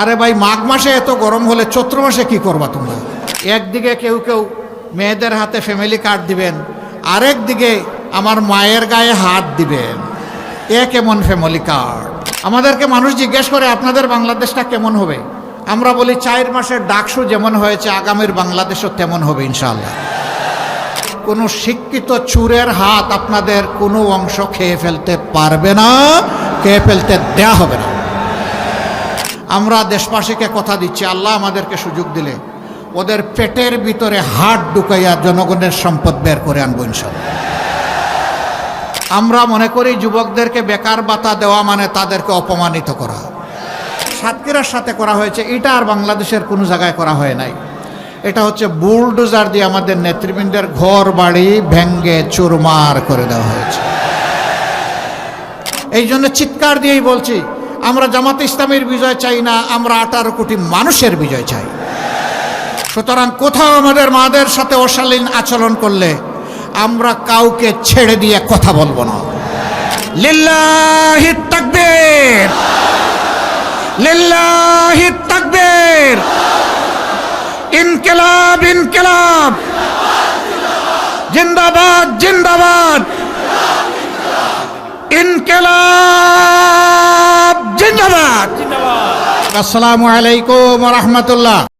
আরে ভাই, মাঘ মাসে এত গরম হলে চৈত্র মাসে কি করবা তোমরা? একদিকে কেউ কেউ মেয়েদের হাতে ফ্যামিলি কার্ড দিবেন, আরেক দিকে আমার মায়ের গায়ে হাত দিবেন। এ কেমন ফ্যামিলি কার্ড? আমাদেরকে মানুষ জিজ্ঞেস করে আপনাদের বাংলাদেশটা কেমন হবে? আমরা বলি 4 মাসের ডাকসু যেমন হয়েছে আগামীর বাংলাদেশও তেমন হবে ইনশাআল্লাহ। কোনো শিক্ষিত চুরের হাত আপনাদের কোনো অংশ খেয়ে ফেলতে পারবে না, খেয়ে ফেলতে দেয়া হবে না। আমরা দেশবাসীকে কথা দিচ্ছি, আল্লাহ আমাদেরকে সুযোগ দিলে ওদের পেটের ভিতরে হাত ঢুকাইয়া জনগণের সম্পদ বের করে আনবো ইনশাআল্লাহ। আমরা মনে করি যুবকদেরকে বেকার ভাতা দেওয়া মানে তাদেরকে অপমানিত করা। সাতক্ষীরার সাথে করা হয়েছে, এটা আর বাংলাদেশের কোনো জায়গায় করা হয় নাই। এটা হচ্ছে বুলডোজার দিয়ে আমাদের নেতৃবৃন্দের ঘর বাড়ি ভেঙ্গে চুরমার করে দেওয়া হয়েছে। এই জন্য চিৎকার দিয়েই বলছি, আমরা জামাতে ইসলামের বিজয় চাই না, আমরা 18 কোটি মানুষের বিজয় চাই। সুতরাং কোথাও আমাদের মাদের সাথে অশালীন আচরণ করলে আমরা কাউকে ছেড়ে দিয়ে কথা বলবো না। লিল্লাহি তাকবীর, লিল্লাহি তাকবীর, ইনকিলাব ইনকিলাব, জিন্দাবাদ জিন্দাবাদ, ইনকিলাব জিন্দাবাদ। আসসালামু আলাইকুম ওয়া রাহমাতুল্লাহ।